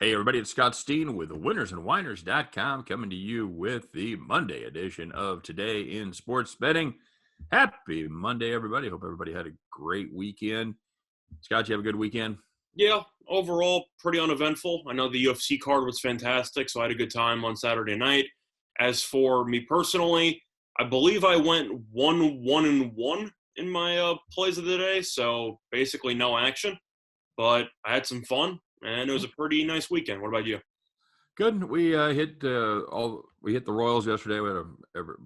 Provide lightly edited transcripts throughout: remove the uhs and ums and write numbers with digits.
Hey, everybody, it's Scott Steen with winnersandwhiners.com coming to you with the Monday edition of Today in Sports Betting. Happy Monday, everybody. Hope everybody had a great weekend. Scott, you have a good weekend? Yeah, overall, pretty uneventful. I know the UFC card was fantastic, so I had a good time on Saturday night. As for me personally, I believe I went 1-1-1 in my plays of the day, so basically no action. But I had some fun, and it was a pretty nice weekend. What about you? Good. We hit the Royals yesterday. We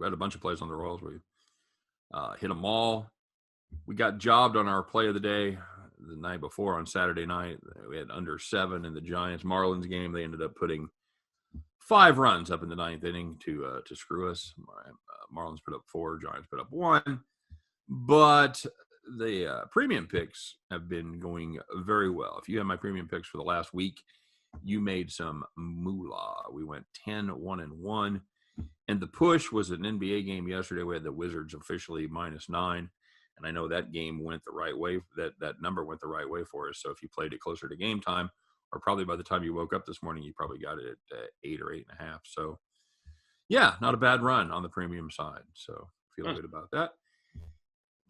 had a bunch of plays on the Royals. We hit them all. We got jobbed on our play of the day the night before on Saturday night. We had under 7 in the Giants Marlins game. They ended up putting 5 runs up in the ninth inning to screw us. Marlins put up 4, Giants put up 1. But the premium picks have been going very well. If you have my premium picks for the last week, you made some moolah. We went 10-1-1. And the push was an NBA game yesterday. We had the Wizards officially -9. And I know that game went the right way. That number went the right way for us. So if you played it closer to game time, or probably by the time you woke up this morning, you probably got it at 8 or 8.5. So, yeah, not a bad run on the premium side. So feeling good about that.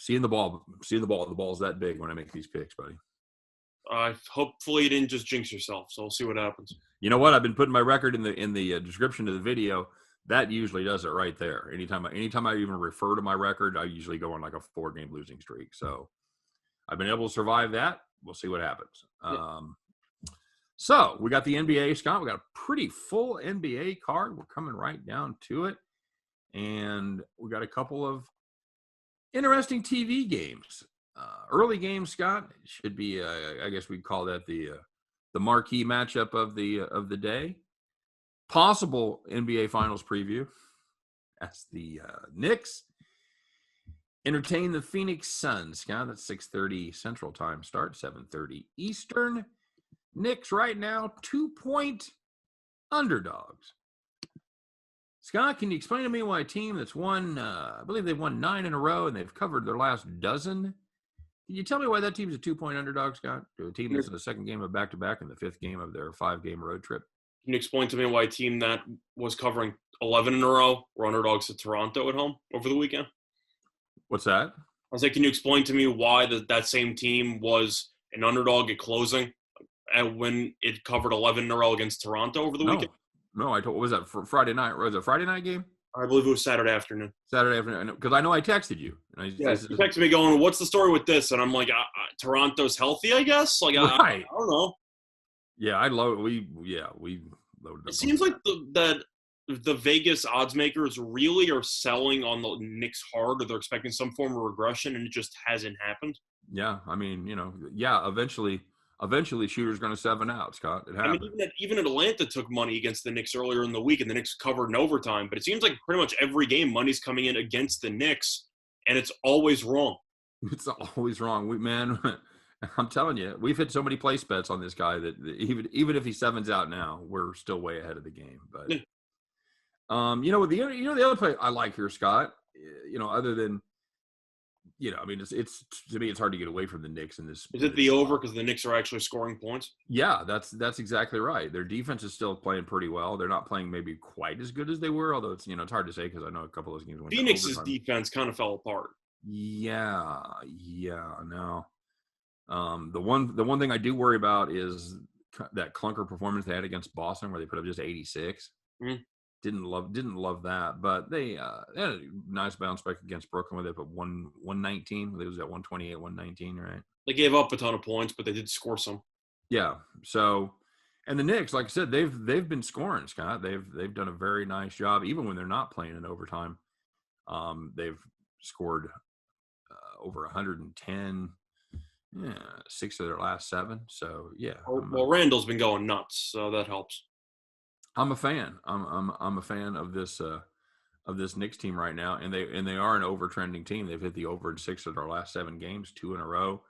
Seeing the ball. The ball's that big when I make these picks, buddy. Hopefully you didn't just jinx yourself, so we'll see what happens. You know what? I've been putting my record in the description of the video. That usually does it right there. Anytime I even refer to my record, I usually go on like a 4-game losing streak. So I've been able to survive that. We'll see what happens. So we got the NBA, Scott. We got a pretty full NBA card. We're coming right down to it. And we got a couple of interesting TV games. Early games, Scott, should be, I guess we'd call that the marquee matchup of the day. Possible NBA Finals preview. That's the Knicks entertain the Phoenix Suns. Scott, that's 6:30 Central Time start, 7:30 Eastern. Knicks right now 2-point underdogs. Scott, can you explain to me why a team that's won, I believe they've won 9 in a row and they've covered their last dozen? Can you tell me why that team's a 2-point underdog, Scott? To a team that's in the second game of back-to-back and the 5th game of their 5-game road trip? Can you explain to me why a team that was covering 11 in a row were underdogs to Toronto at home over the weekend? What's that? I was like, can you explain to me why that same team was an underdog at closing when it covered 11 in a row against Toronto over the weekend? No, what was that for Friday night? Was it a Friday night game? I believe it was Saturday afternoon. Saturday afternoon, because I know I texted you. You texted me going, "What's the story with this?" And I'm like, "Toronto's healthy, I guess." Like, right. I don't know. Yeah, we loaded. It seems like the Vegas odds makers really are selling on the Knicks hard, or they're expecting some form of regression, and it just hasn't happened. Yeah, I mean, eventually shooter's going to 7 out, Scott. It happened. I mean, even Atlanta took money against the Knicks earlier in the week, and the Knicks covered in overtime. But it seems like pretty much every game, money's coming in against the Knicks, and it's always wrong. It's always wrong. I'm telling you, we've hit so many place bets on this guy that even if he 7's out now, we're still way ahead of the game. But the other play I like here, Scott. Other than I mean, it's to me, it's hard to get away from the Knicks in this. Is it the over because the Knicks are actually scoring points? Yeah, that's exactly right. Their defense is still playing pretty well. They're not playing maybe quite as good as they were, although it's hard to say because I know a couple of those games went. Phoenix's defense kind of fell apart. Yeah, no. The one thing I do worry about is that clunker performance they had against Boston, where they put up just 86. Mm-hmm. Didn't love that, but they had a nice bounce back against Brooklyn where they put 119. They was at 128, 119, right? They gave up a ton of points, but they did score some. Yeah. So, and the Knicks, like I said, they've been scoring, Scott. They've done a very nice job, even when they're not playing in overtime. They've scored over 110. Yeah, 6 of their last 7. So yeah. Well, Randall's been going nuts, so that helps. I'm a fan. I'm a fan of this Knicks team right now, and they are an overtrending team. They've hit the over in 6 of their last 7 games, 2 in a row.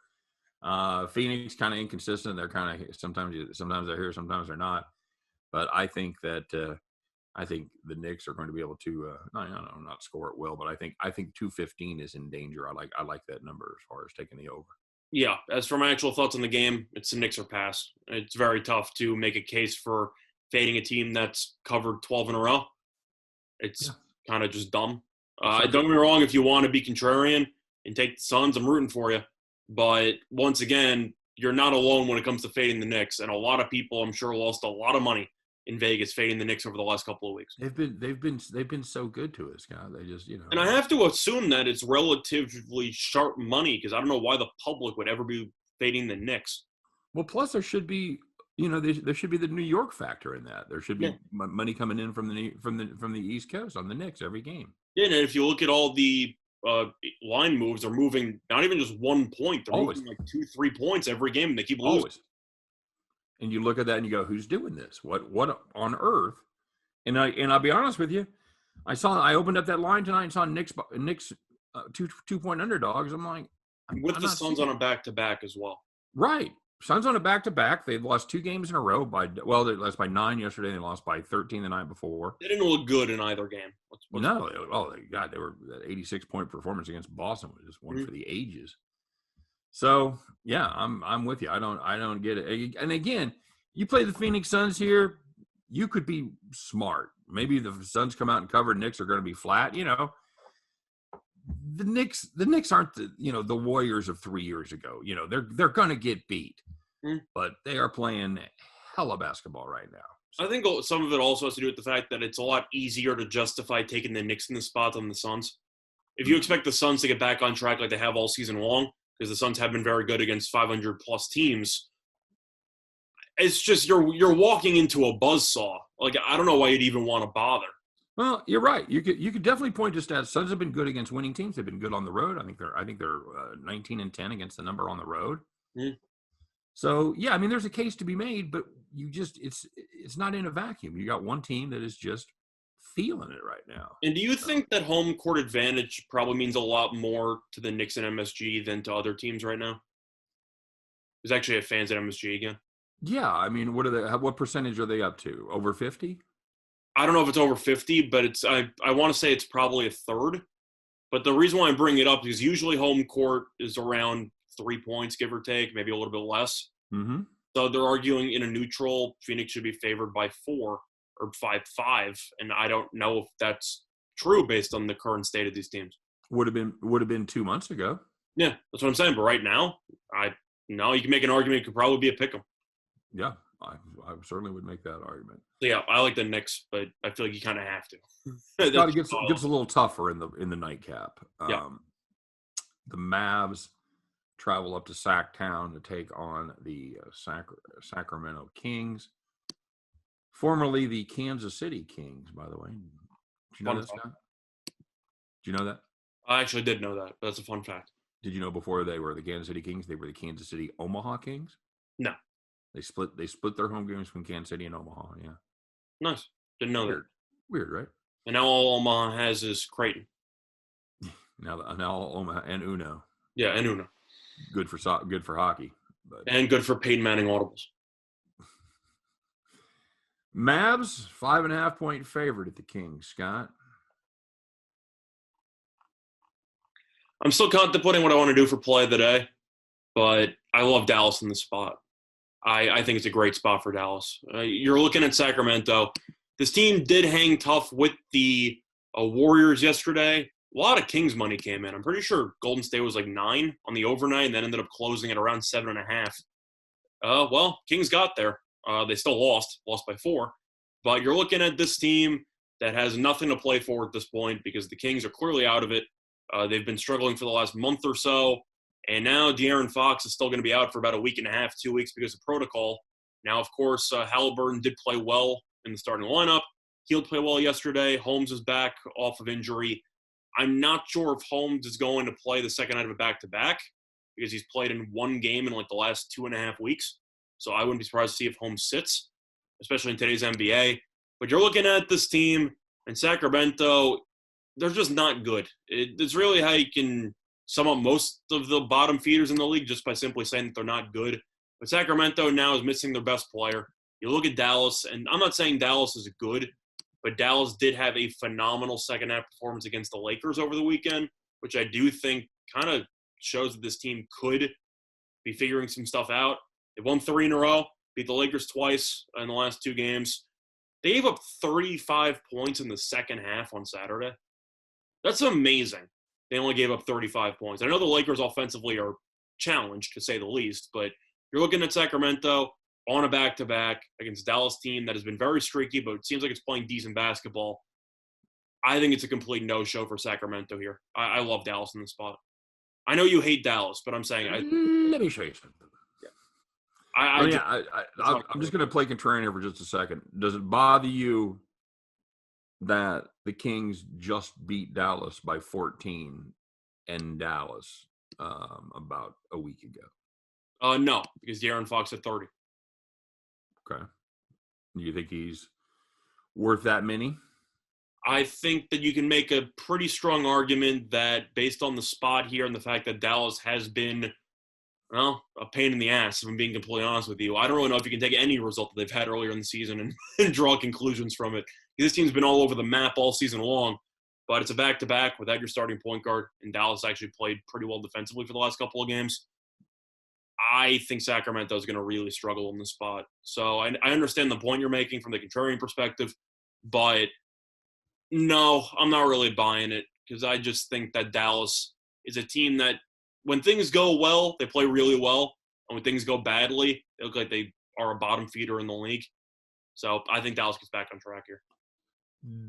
Phoenix kind of inconsistent. They're kind of sometimes they're here, sometimes they're not. But I think that the Knicks are going to be able to not score at will, but I think 215 is in danger. I like that number as far as taking the over. Yeah, as for my actual thoughts on the game, it's the Knicks or pass. It's very tough to make a case for fading a team that's covered 12 in a row. Yeah. It's kind of just dumb. Suns Don't get me wrong, if you want to be contrarian and take the Suns, I'm rooting for you. But once again, you're not alone when it comes to fading the Knicks. And a lot of people, I'm sure, lost a lot of money in Vegas fading the Knicks over the last couple of weeks. they've been so good to us, God. They just And I have to assume that it's relatively sharp money because I don't know why the public would ever be fading the Knicks. Well, plus there should be there should be the New York factor in that. There should be Yeah. money coming in from the East Coast on the Knicks every game. Yeah, and if you look at all the line moves, they're moving not even just 1 point. They're Always. moving like 2-3 points every game, and they keep losing. Always. And you look at that and you go, who's doing this? What on earth? And I'll be honest with you, I opened up that line tonight and saw Knicks 2-point underdogs. I'm like, With I'm the not Suns seeing on a back-to-back as well. right. Suns on a back-to-back. They've lost 2 games in a row they lost by 9 yesterday. They lost by 13 the night before. They didn't look good in either game. No, they were that 86-point performance against Boston was just one for the ages. So yeah, I'm with you. I don't get it. And again, you play the Phoenix Suns here, you could be smart. Maybe the Suns come out and cover. Knicks are going to be flat. The Knicks aren't the Warriors of 3 years ago. They're going to get beat, but they are playing hella basketball right now. I think some of it also has to do with the fact that it's a lot easier to justify taking the Knicks in the spot than the Suns. If you expect the Suns to get back on track like they have all season long, because the Suns have been very good against 500-plus teams, it's just you're walking into a buzzsaw. Like, I don't know why you'd even want to bother. Well, you're right. You could definitely point to stats. Suns have been good against winning teams. They've been good on the road. I think they're 19-10 against the number on the road. So yeah, I mean, there's a case to be made, but it's not in a vacuum. You got one team that is just feeling it right now. And do you think that home court advantage probably means a lot more to the Knicks and MSG than to other teams right now? There's actually fans at MSG again. Yeah, I mean, what percentage are they up to? Over 50? I don't know if it's over 50, but I want to say it's probably a third. But the reason why I bring it up is usually home court is around 3 points, give or take, maybe a little bit less. Mm-hmm. So they're arguing in a neutral, Phoenix should be favored by 4 or 5, and I don't know if that's true based on the current state of these teams. Would have been 2 months ago. Yeah, that's what I'm saying. But right now, you can make an argument. It could probably be a pick 'em. Yeah, I certainly would make that argument. So yeah, I like the Knicks, but I feel like you kind of have to. It gets a little tougher in the nightcap. Yeah. The Mavs travel up to Sacktown to take on the Sacramento Kings, formerly the Kansas City Kings, by the way. Did you know that, Scott? Did you know that? I actually did know that. That's a fun fact. Did you know before they were the Kansas City Kings, they were the Kansas City Omaha Kings? No. They split their home games from Kansas City and Omaha. Yeah. Nice. Didn't know Weird. that. Weird, right? And now all Omaha has is Creighton. Now Omaha and Uno. Yeah, and Uno. Good for hockey. But. And good for Peyton Manning audibles. Mavs 5.5-point favorite at the Kings. Scott. I'm still contemplating what I want to do for play of the day, but I love Dallas in this spot. I think it's a great spot for Dallas. You're looking at Sacramento. This team did hang tough with the Warriors yesterday. A lot of Kings money came in. I'm pretty sure Golden State was like 9 on the overnight and then ended up closing at around 7.5. Well, Kings got there. They still lost by 4. But you're looking at this team that has nothing to play for at this point because the Kings are clearly out of it. They've been struggling for the last month or so. And now De'Aaron Fox is still going to be out for about a week and a half, 2 weeks because of protocol. Now, of course, Halliburton did play well in the starting lineup. He'll play well yesterday. Holmes is back off of injury. I'm not sure if Holmes is going to play the second night of a back-to-back because he's played in one game in like the last 2.5 weeks. So I wouldn't be surprised to see if Holmes sits, especially in today's NBA. But you're looking at this team in Sacramento, they're just not good. It's really how you can sum up most of the bottom feeders in the league just by simply saying that they're not good. But Sacramento now is missing their best player. You look at Dallas, and I'm not saying Dallas is good, but Dallas did have a phenomenal second-half performance against the Lakers over the weekend, which I do think kind of shows that this team could be figuring some stuff out. They won 3 in a row, beat the Lakers twice in the last 2 games. They gave up 35 points in the second half on Saturday. That's amazing. They only gave up 35 points. I know the Lakers offensively are challenged, to say the least, but you're looking at Sacramento on a back-to-back against a Dallas team that has been very streaky, but it seems like it's playing decent basketball. I think it's a complete no-show for Sacramento here. I love Dallas in this spot. I know you hate Dallas, but I'm saying let me show you something. I'm just going to play contrarian here for just a second. Does it bother you that the Kings just beat Dallas by 14 in Dallas about a week ago? No, because De'Aaron Fox had 30. Okay. Do you think he's worth that many? I think that you can make a pretty strong argument that based on the spot here and the fact that Dallas has been, well, a pain in the ass, if I'm being completely honest with you. I don't really know if you can take any result that they've had earlier in the season and draw conclusions from it. This team's been all over the map all season long, but it's a back-to-back without your starting point guard, and Dallas actually played pretty well defensively for the last couple of games. I think Sacramento is going to really struggle in this spot. So I understand the point you're making from the contrarian perspective, but no, I'm not really buying it because I just think that Dallas is a team that when things go well, they play really well. And when things go badly, they look like they are a bottom feeder in the league. So I think Dallas gets back on track here.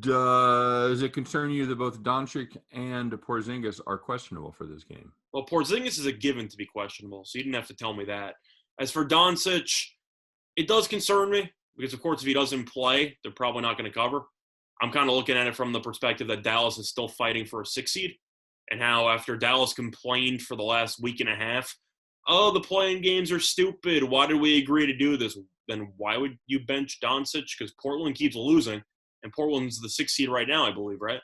Does it concern you that both Doncic and Porzingis are questionable for this game? Well, Porzingis is a given to be questionable, so you didn't have to tell me that. As for Doncic, it does concern me because, of course, if he doesn't play, they're probably not going to cover. I'm kind of looking at it from the perspective that Dallas is still fighting for a 6 seed and how after Dallas complained for the last week and a half, oh, the playing games are stupid. Why did we agree to do this? Then why would you bench Doncic? Because Portland keeps losing, and Portland's the 6 seed right now, I believe, right?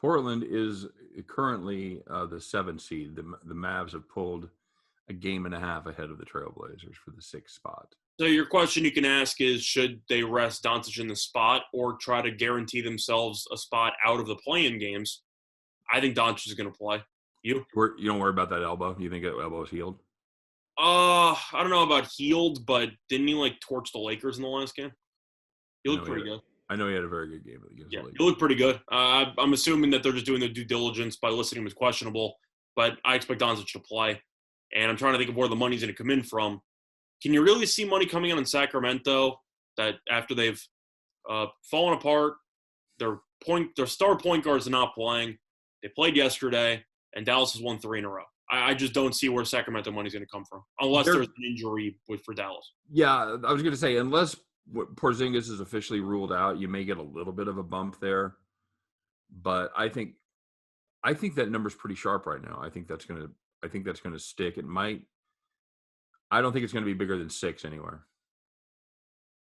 Portland is currently the 7 seed. The Mavs have pulled a game and a half ahead of the Trailblazers for the 6th spot. So your question you can ask is, should they rest Doncic in the spot or try to guarantee themselves a spot out of the play-in games? I think Doncic is going to play. You don't worry about that elbow? You think that elbow is healed? I don't know about healed, but didn't he, torch the Lakers in the last game? He looked pretty good. I know he had a very good game against the Lakers. He looked pretty good. I'm assuming that they're just doing their due diligence by listing him as questionable, but I expect Doncic to play. And I'm trying to think of where the money's going to come in from. Can you really see money coming in Sacramento that after they've fallen apart, their star point guards are not playing, they played yesterday, and Dallas has won 3 in a row? I just don't see where Sacramento money's going to come from unless there's an injury for Dallas. Yeah, I was going to say, unless Porzingis is officially ruled out, you may get a little bit of a bump there. But I think that number's pretty sharp right now. I think that's going to stick. It might. I don't think it's going to be bigger than 6 anywhere.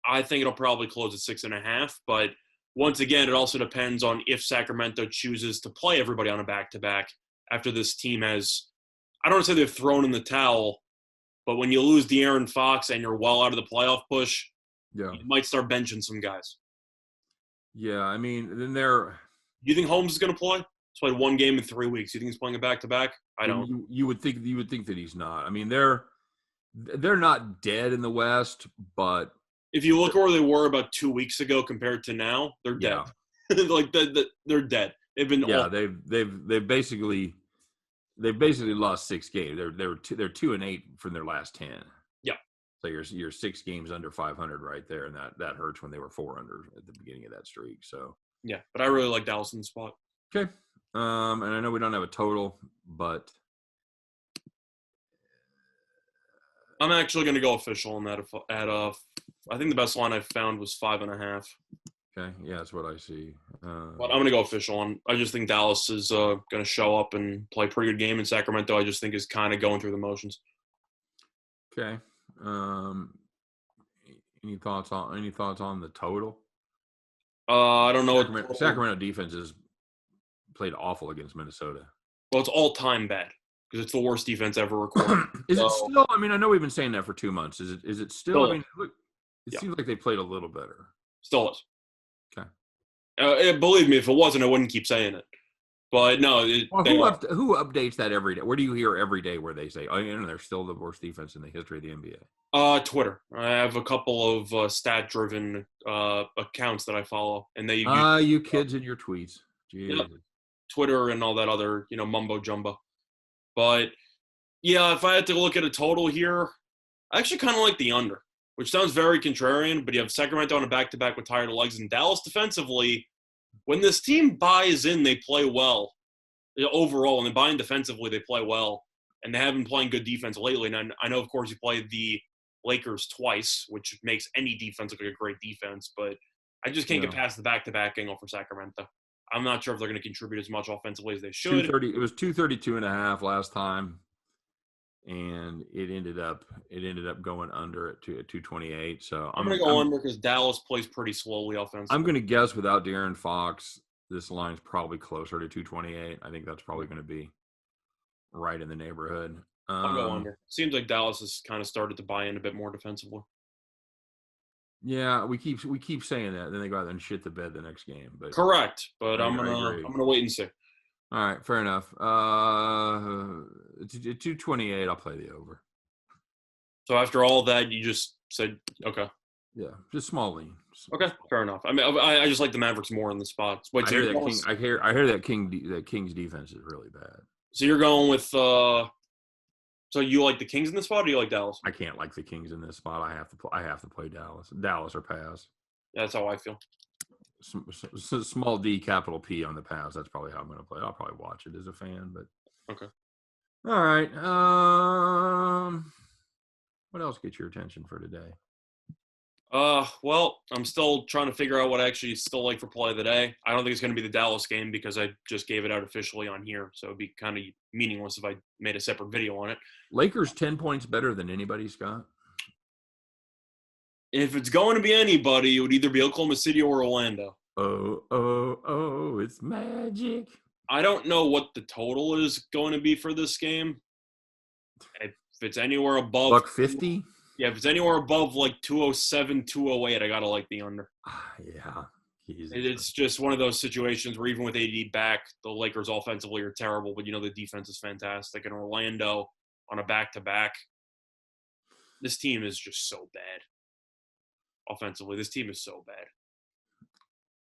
I think it'll probably close at 6.5. But once again, it also depends on if Sacramento chooses to play everybody on a back-to-back after this team has, I don't want to say they've thrown in the towel, but when you lose De'Aaron Fox and you're well out of the playoff push, you might start benching some guys. Yeah, I mean, then do you think Holmes is going to play? He's played 1 game in 3 weeks. You think he's playing a back-to-back? I don't. You would think that he's not. I mean, they're not dead in the West, but if you look where they were about 2 weeks ago compared to now, they're dead. They're dead. They've been they've basically lost 6 games. They're 2-8 from their last 10. Yeah. So you're 6 games under 500 right there, and that hurts when they were 4 under at the beginning of that streak. So yeah, but I really like Dallas in the spot. Okay, and I know we don't have a total, but I'm actually going to go official on that. I think the best line I found was 5.5. Okay, yeah, that's what I see. But I'm going to go official on. I just think Dallas is going to show up and play a pretty good game, and Sacramento I just think is kind of going through the motions. Okay. Any thoughts on the total? I don't know. Sacramento defense has played awful against Minnesota. Well, it's all-time bad because it's the worst defense ever recorded. Is it still? I mean, I know we've been saying that for 2 months. Is it still? I mean, look, it seems like they played a little better. Still is. Okay. Believe me, if it wasn't, I wouldn't keep saying it. But no, Well, they are. who updates that every day? Where do you hear every day where they say, "Oh, they're still the worst defense in the history of the NBA"? Twitter. I have a couple of stat-driven accounts that I follow, and they use You kids and your tweets. yep, Jesus. Twitter and all that other mumbo jumbo. But yeah, if I had to look at a total here, I actually kind of like the under, which sounds very contrarian. But you have Sacramento on a back-to-back with tired legs, and Dallas defensively. When this team buys in, they play well. Overall, when they buy in defensively, they play well, and they have been playing good defense lately. And I know, of course, you played the Lakers twice, which makes any defense look like a great defense, but I just can't get past the back-to-back angle for Sacramento. I'm not sure if they're going to contribute as much offensively as they should. 230. It was 232.5 last time, and it ended up going under at 228. So I'm going to go under because Dallas plays pretty slowly offensively. I'm going to guess without De'Aaron Fox, this line's probably closer to 228. I think that's probably going to be right in the neighborhood. I'll go under. Seems like Dallas has kind of started to buy in a bit more defensively. Yeah, we keep saying that. Then they go out there and shit the bed the next game. But correct. But I'm gonna wait and see. All right, fair enough. 228, I'll play the over. So after all that, you just said okay. Yeah, just small lean. Okay, fair enough. I mean, I just like the Mavericks more in the spots. Wait, I hear that Kings defense is really bad. So you're going with so you like the Kings in this spot, or you like Dallas? I can't like the Kings in this spot. I have to play Dallas. Dallas or pass. Yeah, that's how I feel. Small D, capital P on the pass. That's probably how I'm going to play. I'll probably watch it as a fan, but okay. All right. What else gets your attention for today? Well, I'm still trying to figure out what I actually still like for play of the day. I don't think it's going to be the Dallas game because I just gave it out officially on here, so it'd be kind of meaningless if I made a separate video on it. Lakers 10 points better than anybody, Scott? If it's going to be anybody, it would either be Oklahoma City or Orlando. Oh, it's magic. I don't know what the total is going to be for this game. If it's anywhere above $150? Yeah, if it's anywhere above like 207, 208, I got to like the under. Yeah. It's just one of those situations where even with AD back, the Lakers offensively are terrible, but the defense is fantastic. And Orlando on a back-to-back, this team is just so bad. Offensively, this team is so bad.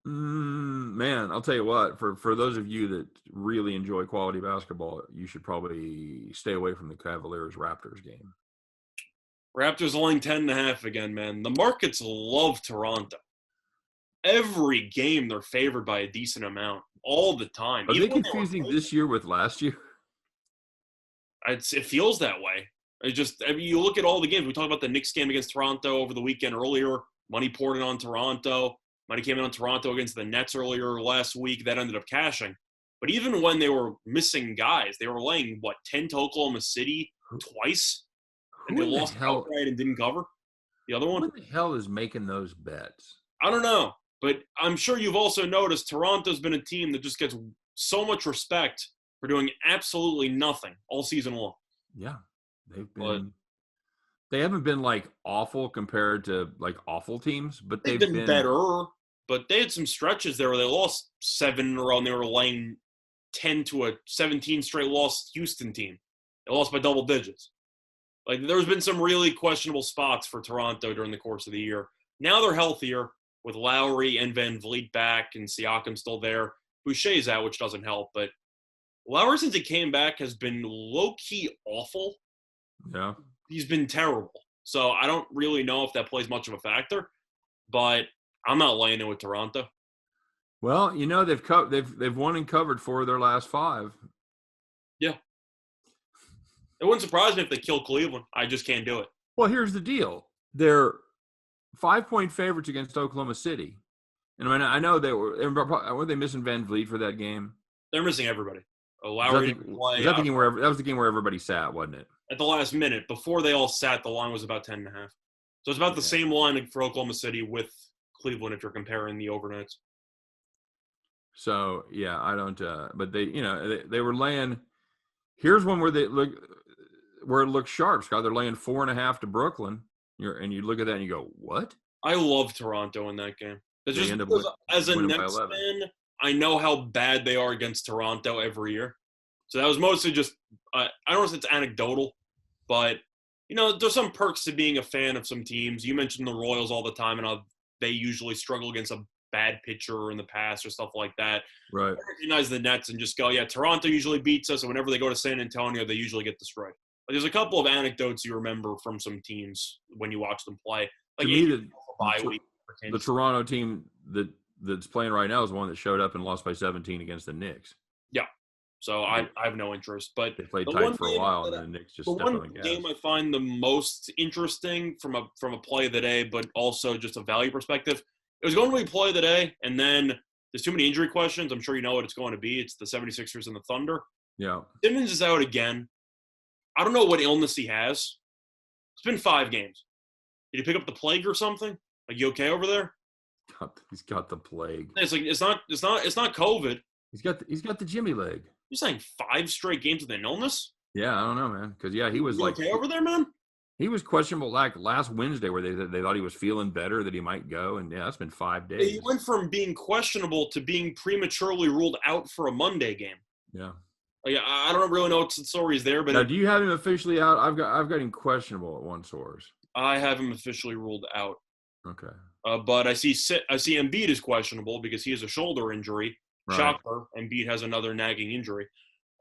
Man, I'll tell you what, for those of you that really enjoy quality basketball, you should probably stay away from the Cavaliers-Raptors game. Raptors laying 10.5 again, man. The markets love Toronto. Every game they're favored by a decent amount, all the time. Are they confusing this year with last year? It feels that way. You look at all the games. We talked about the Knicks game against Toronto over the weekend earlier. Money poured in on Toronto. Money came in on Toronto against the Nets earlier last week. That ended up cashing. But even when they were missing guys, they were laying, 10 to Oklahoma City twice? And they lost outright and didn't cover the other one? Who the hell is making those bets? I don't know. But I'm sure you've also noticed Toronto's been a team that just gets so much respect for doing absolutely nothing all season long. Yeah. They haven't been awful compared to awful teams, but they've been better. But they had some stretches there where they lost 7 in a row and they were laying 10 to a 17 straight loss Houston team. They lost by double digits. There's been some really questionable spots for Toronto during the course of the year. Now they're healthier with Lowry and Van Vliet back and Siakam still there. Boucher's out, which doesn't help. But Lowry, since he came back, has been low-key awful. Yeah. He's been terrible. So I don't really know if that plays much of a factor. But I'm not laying it with Toronto. Well, they've won and covered 4 of their last 5. Yeah. It wouldn't surprise me if they kill Cleveland. I just can't do it. Well, here's the deal. They're 5-point favorites against Oklahoma City. And I know were they missing Van Vliet for that game? They're missing everybody. Lowry didn't play. That was the game where everybody sat, wasn't it? At the last minute. Before they all sat, the line was about 10.5. So it's about the same line for Oklahoma City with Cleveland if you're comparing the overnights. So, yeah, I don't but they were laying – here's one where it looks sharp, Scott. They're laying 4.5 to Brooklyn. And you look at that and you go, what? I love Toronto in that game. It's just as a Knicks fan, I know how bad they are against Toronto every year. So that was mostly just, I don't know if it's anecdotal, but, there's some perks to being a fan of some teams. You mentioned the Royals all the time, and they usually struggle against a bad pitcher in the past or stuff like that. Right. I recognize the Nets and just go, yeah, Toronto usually beats us, and whenever they go to San Antonio, they usually get destroyed. But there's a couple of anecdotes you remember from some teams when you watch them play. Like, to me, the Toronto team that's playing right now is one that showed up and lost by 17 against the Knicks. Yeah. So I have no interest. But they played tight for a while, and then the Knicks just stepped on the gas. The one game I find the most interesting from a play of the day, but also just a value perspective, it was going to be play of the day, and then there's too many injury questions. I'm sure you know what it's going to be. It's the 76ers and the Thunder. Yeah. Simmons is out again. I don't know what illness he has. It's been 5 games. Did he pick up the plague or something? Like, you okay over there? He's got the plague. It's like it's not COVID. He's got the Jimmy leg. You're saying 5 straight games with an illness? Yeah, I don't know, man. Because he was okay over there, man. He was questionable like last Wednesday, where they thought he was feeling better, that he might go, and yeah, it's been 5 days. He went from being questionable to being prematurely ruled out for a Monday game. Yeah. Like, I don't really know what the story is there, but now, do you have him officially out? I've got him questionable at one source. I have him officially ruled out. Okay. But I see Embiid is questionable because he has a shoulder injury. Right. Shocker. Embiid has another nagging injury.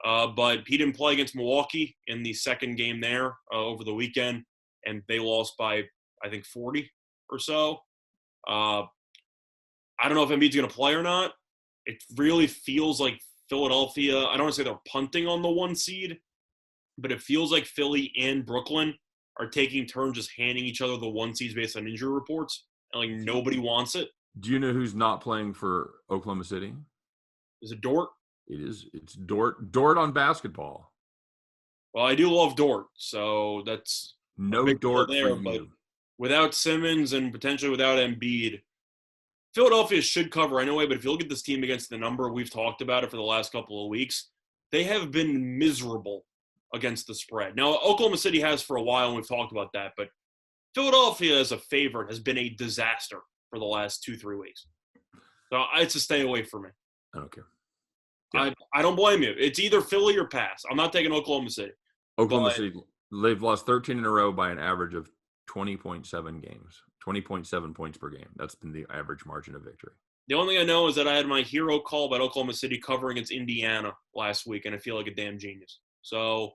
But he didn't play against Milwaukee in the second game there over the weekend, and they lost by, I think, 40 or so. I don't know if Embiid's going to play or not. It really feels like Philadelphia, I don't want to say they're punting on the 1 seed, but it feels like Philly and Brooklyn are taking turns just handing each other the 1 seeds based on injury reports, and like nobody wants it. Do you know who's not playing for Oklahoma City? Is it Dort? It is. It's Dort. Dort on basketball. Well, I do love Dort, so that's no Dort there. But without Simmons and potentially without Embiid, Philadelphia should cover anyway. But if you look at this team against the number, we've talked about it for the last couple of weeks. They have been miserable against the spread. Now, Oklahoma City has for a while, and we've talked about that. But Philadelphia as a favorite has been a disaster for the last 2-3 weeks. So it's a stay away from me. I don't care. Yeah. I don't blame you. It's either Philly or pass. I'm not taking Oklahoma City. Oklahoma City, they've lost 13 in a row by an average of 20.7 games, 20.7 points per game. That's been the average margin of victory. The only thing I know is that I had my hero call about Oklahoma City covering against Indiana last week, and I feel like a damn genius. So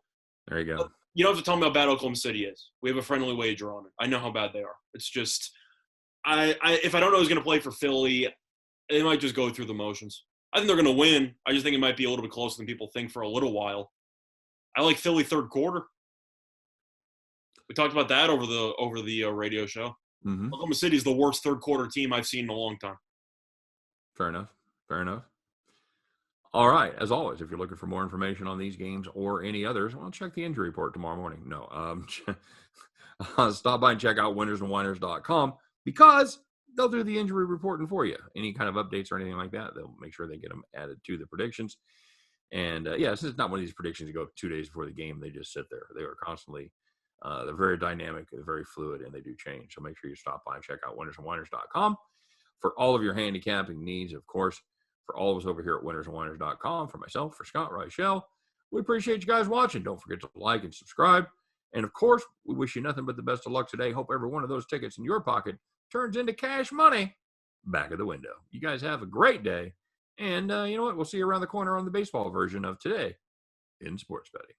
there you go. You don't have to tell me how bad Oklahoma City is. We have a friendly wager on it. I know how bad they are. It's just if I don't know who's going to play for Philly, they might just go through the motions. I think they're going to win. I just think it might be a little bit closer than people think for a little while. I like Philly third quarter. We talked about that over the radio show. Mm-hmm. Oklahoma City is the worst third quarter team I've seen in a long time. Fair enough. All right. As always, if you're looking for more information on these games or any others, well, check the injury report tomorrow morning. No, stop by and check out winnersandwhiners.com because they'll do the injury reporting for you. Any kind of updates or anything like that, they'll make sure they get them added to the predictions. And this is not one of these predictions you go 2 days before the game. They just sit there. They are constantly, they're very dynamic, they're very fluid, and they do change. So make sure you stop by and check out winnersandwhiners.com for all of your handicapping needs. Of course, for all of us over here at winnersandwhiners.com, for myself, for Scott Reichel, we appreciate you guys watching. Don't forget to like and subscribe. And of course, we wish you nothing but the best of luck today. Hope every one of those tickets in your pocket turns into cash money back of the window. You guys have a great day. And you know what? We'll see you around the corner on the baseball version of Today in Sports Betting.